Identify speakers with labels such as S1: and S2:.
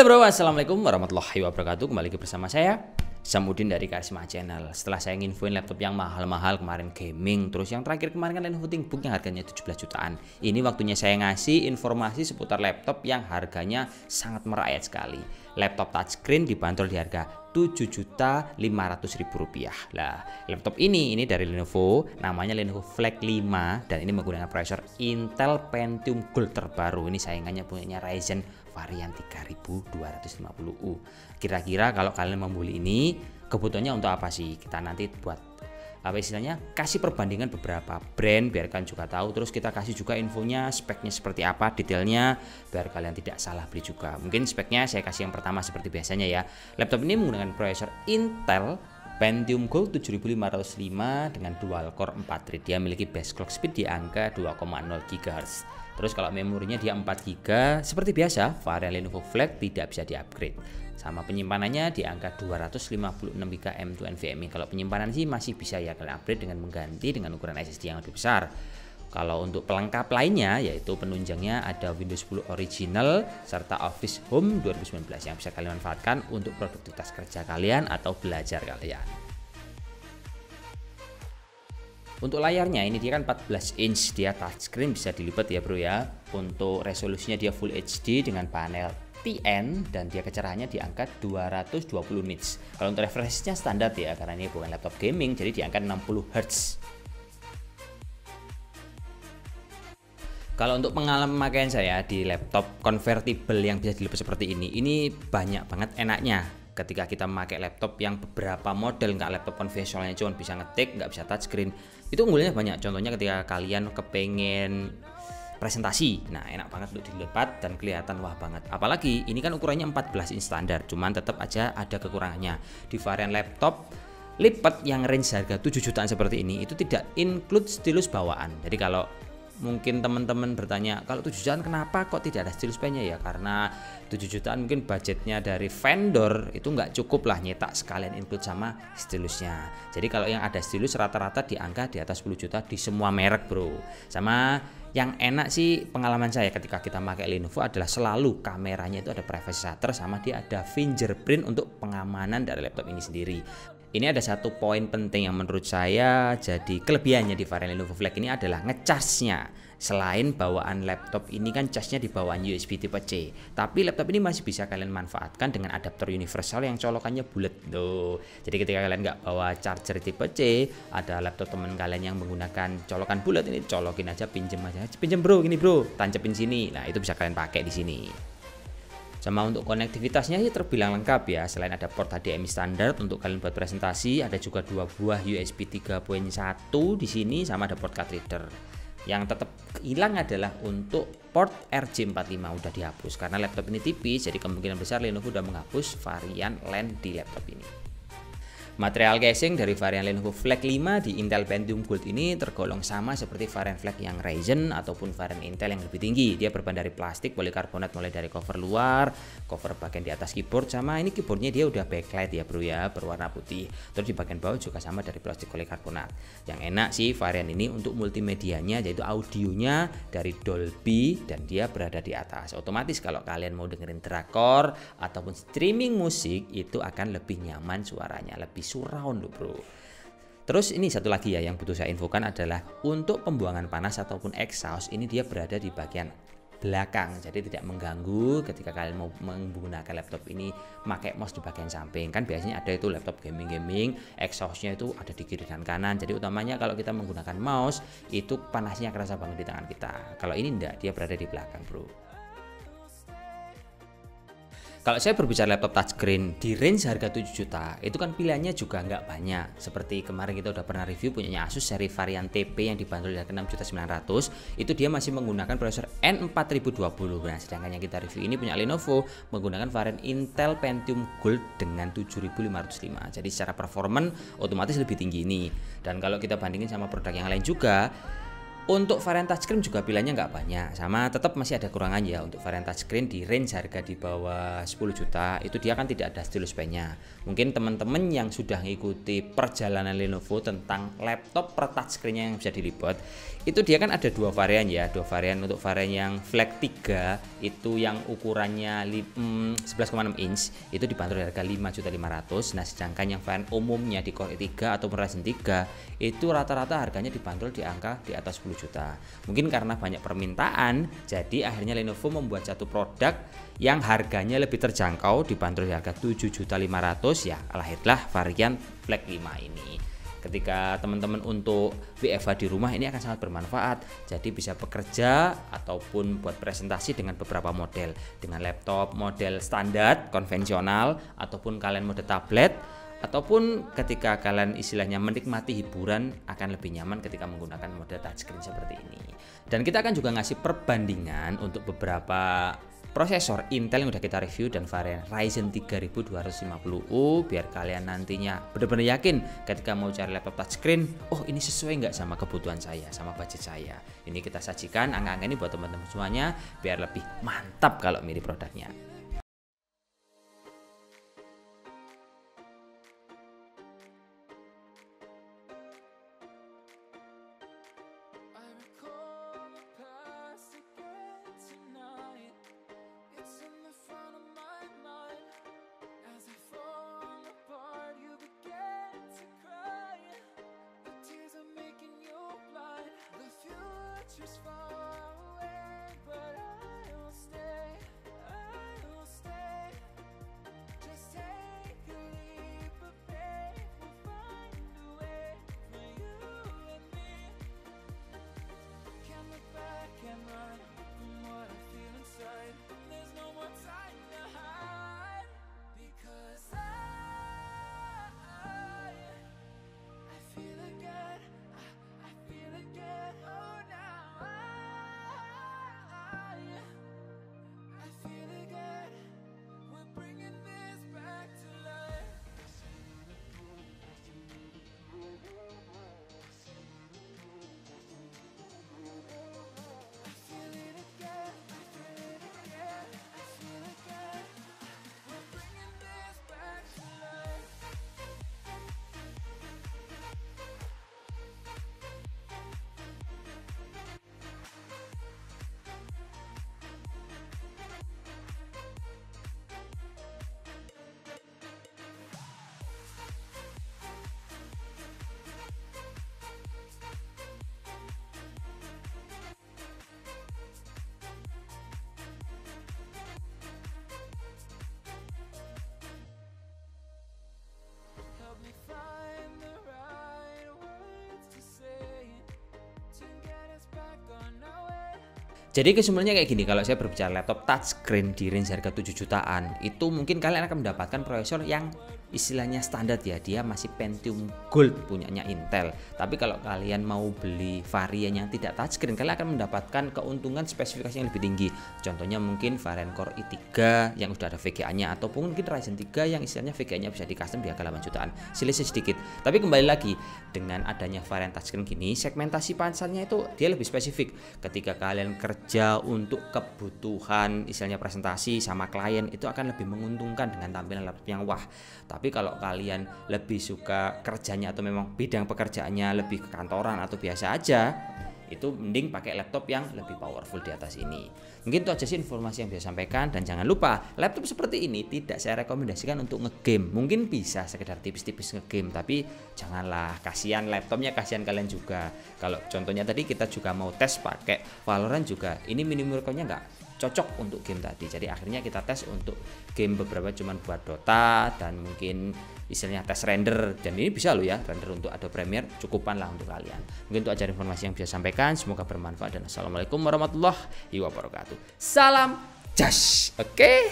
S1: Halo bro, assalamualaikum warahmatullahi wabarakatuh. Kembali lagi bersama saya Samudin dari Karisma Channel. Setelah saya nginfoin laptop yang mahal-mahal kemarin gaming, terus yang terakhir kemarin kan Lenovo ThinkBook yang harganya 17 jutaan. Ini waktunya saya ngasih informasi seputar laptop yang harganya sangat merayat sekali. Laptop touchscreen dibanderol di harga Rp7.500.000. Lah, laptop ini dari Lenovo, namanya Lenovo Flex 5 dan ini menggunakan prosesor Intel Pentium Gold terbaru. Ini saingannya punyanya Ryzen varian 3250U. Kira-kira kalau kalian membeli ini, kebutuhannya untuk apa sih? Kita nanti buat apa istilahnya, kasih perbandingan beberapa brand biar kalian juga tahu, terus kita kasih juga infonya, speknya seperti apa, detailnya biar kalian tidak salah beli juga. Mungkin speknya saya kasih yang pertama seperti biasanya ya. Laptop ini menggunakan prosesor Intel Pentium Gold 7505 dengan dual core 4 thread. Dia memiliki base clock speed di angka 2,0 GHz. Terus kalau memorinya dia 4 GB, seperti biasa varian Lenovo Flex tidak bisa di-upgrade. Sama penyimpanannya di angka 256 GB M2 NVMe. Kalau penyimpanan sih masih bisa ya kalian upgrade dengan mengganti dengan ukuran SSD yang lebih besar. Kalau untuk pelengkap lainnya, yaitu penunjangnya ada Windows 10 original serta Office Home 2019 yang bisa kalian manfaatkan untuk produktivitas kerja kalian atau belajar kalian. Untuk layarnya ini dia kan 14 inch, dia touchscreen bisa dilipat ya bro ya. Untuk resolusinya dia Full HD dengan panel TN dan dia kecerahannya di angka 220 nits. Kalau untuk refreshnya standar ya, karena ini bukan laptop gaming jadi di angka 60 Hz. Kalau untuk pengalaman pemakaian saya di laptop convertible yang bisa dilipat seperti ini banyak banget enaknya. Ketika kita memakai laptop yang beberapa model, nggak laptop konvensionalnya cuma bisa ngetik, nggak bisa touchscreen, itu unggulannya banyak. Contohnya ketika kalian kepengen presentasi, nah enak banget untuk dilipat dan kelihatan wah banget. Apalagi ini kan ukurannya 14 inch standar, cuman tetap aja ada kekurangannya. Di varian laptop lipat yang range harga 7 jutaan seperti ini itu tidak include stylus bawaan. Jadi kalau mungkin teman-teman bertanya, kalau 7 jutaan kenapa kok tidak ada stylus pennya? Ya karena 7 jutaan mungkin budgetnya dari vendor itu nggak cukup lah nyetak sekalian include sama stilusnya. Jadi kalau yang ada stylus rata-rata di angka di atas 10 juta di semua merek bro. Sama yang enak sih pengalaman saya ketika kita pakai Lenovo adalah selalu kameranya itu ada privacy shutter sama dia ada fingerprint untuk pengamanan dari laptop ini sendiri. Ini ada satu poin penting yang menurut saya jadi kelebihannya di varian Lenovo Flex ini adalah ngecasnya. Selain bawaan laptop ini kan casnya di bawaan USB tipe C, tapi laptop ini masih bisa kalian manfaatkan dengan adaptor universal yang colokannya bulat tuh. Jadi ketika kalian nggak bawa charger tipe C, ada laptop teman kalian yang menggunakan colokan bulat, ini colokin aja, pinjem bro, gini bro, tancepin sini. Nah itu bisa kalian pakai di sini. Sama untuk konektivitasnya sih terbilang lengkap ya. Selain ada port HDMI standar untuk kalian buat presentasi, ada juga 2 buah USB 3.1 di sini sama ada port card reader. Yang tetap hilang adalah untuk port RJ45 udah dihapus karena laptop ini tipis, jadi kemungkinan besar Lenovo udah menghapus varian LAN di laptop ini. Material casing dari varian Lenovo Flex 5 di Intel Pentium Gold ini tergolong sama seperti varian Flex yang Ryzen ataupun varian Intel yang lebih tinggi. Dia berbahan dari plastik polikarbonat mulai dari cover luar, cover bagian di atas keyboard, sama ini keyboardnya dia udah backlight ya bro ya, berwarna putih. Terus di bagian bawah juga sama dari plastik polikarbonat. Yang enak sih varian ini untuk multimedianya, yaitu audionya dari Dolby dan dia berada di atas. Otomatis kalau kalian mau dengerin drakor ataupun streaming musik itu akan lebih nyaman suaranya, lebih surround loh bro. Terus ini satu lagi ya yang butuh saya infokan adalah untuk pembuangan panas ataupun exhaust ini dia berada di bagian belakang, jadi tidak mengganggu ketika kalian mau menggunakan laptop ini pakai mouse di bagian samping. Kan biasanya ada itu laptop gaming exhaustnya itu ada di kiri dan kanan, jadi utamanya kalau kita menggunakan mouse itu panasnya kerasa banget di tangan kita. Kalau ini enggak, dia berada di belakang bro. Kalau saya berbicara laptop touchscreen di range harga 7 juta, itu kan pilihannya juga nggak banyak. Seperti kemarin kita udah pernah review punyanya Asus seri varian TP yang dibanderol di harga 6.900.000, itu dia masih menggunakan prosesor N4020. Nah, sedangkan yang kita review ini punya Lenovo menggunakan varian Intel Pentium Gold dengan 7505. Jadi secara performan otomatis lebih tinggi ini. Dan kalau kita bandingin sama produk yang lain juga, Untuk varian touchscreen juga pilihannya nggak banyak, sama tetap masih ada kurangan ya. Untuk varian touchscreen di range harga di bawah 10 juta itu dia kan tidak ada stylus pennya. Mungkin teman-teman yang sudah mengikuti perjalanan Lenovo tentang laptop per touchscreen yang bisa dilipat, itu dia kan ada dua varian ya. Dua varian. Untuk varian yang Flex 3 itu yang ukurannya 11,6 inch itu dibanderol harga 5.500.000. Nah, sedangkan yang varian umumnya di Core i3 atau Ryzen 3 itu rata-rata harganya dibanderol di angka di atas 10 juta. Mungkin karena banyak permintaan, jadi akhirnya Lenovo membuat satu produk yang harganya lebih terjangkau dibanderol di harga 7.500.000 ya. Lahirlah varian Flex 5 ini. Ketika teman-teman untuk WFH di rumah ini akan sangat bermanfaat. Jadi bisa bekerja ataupun buat presentasi dengan beberapa model, dengan laptop model standar konvensional ataupun kalian mode tablet, ataupun ketika kalian istilahnya menikmati hiburan akan lebih nyaman ketika menggunakan mode touchscreen seperti ini. Dan kita akan juga ngasih perbandingan untuk beberapa prosesor Intel yang udah kita review dan varian Ryzen 3250U biar kalian nantinya benar-benar yakin ketika mau cari laptop touchscreen, oh ini sesuai nggak sama kebutuhan saya, sama budget saya. Ini kita sajikan angka-angka ini buat teman-teman semuanya biar lebih mantap kalau milih produknya. Jadi kesimpulannya kayak gini, kalau saya berbicara laptop touchscreen di range harga 7 jutaan, itu mungkin kalian akan mendapatkan prosesor yang istilahnya standar ya, dia masih Pentium Gold punyanya Intel. Tapi kalau kalian mau beli varian yang tidak touchscreen, kalian akan mendapatkan keuntungan spesifikasi yang lebih tinggi. Contohnya mungkin varian Core i3 yang udah ada VGA-nya, ataupun mungkin Ryzen 3 yang istilahnya VGA-nya bisa di custom di harga 8 jutaan. Selisih sedikit. Tapi kembali lagi, dengan adanya varian touchscreen gini, segmentasi pasarnya itu dia lebih spesifik. Ketika kalian kerja untuk kebutuhan istilahnya presentasi sama klien, itu akan lebih menguntungkan dengan tampilan laptop yang wah. Tapi kalau kalian lebih suka kerjanya atau memang bidang pekerjaannya lebih ke kantoran atau biasa aja, itu mending pakai laptop yang lebih powerful di atas ini. Mungkin itu aja sih informasi yang bisa sampaikan, dan jangan lupa laptop seperti ini tidak saya rekomendasikan untuk ngegame. Mungkin bisa sekedar tipis-tipis ngegame, tapi janganlah, kasihan laptopnya, kasihan kalian juga. Kalau contohnya tadi kita juga mau tes pakai Valorant juga, ini minimum recordnya nggak cocok untuk game tadi. Jadi akhirnya kita tes untuk game beberapa cuman buat Dota dan mungkin istilahnya tes render, dan ini bisa loh ya render untuk Adobe Premiere, cukupan lah untuk kalian. Mungkin itu aja informasi yang bisa sampaikan, semoga bermanfaat, dan assalamualaikum warahmatullahi wabarakatuh. Salam jas, oke?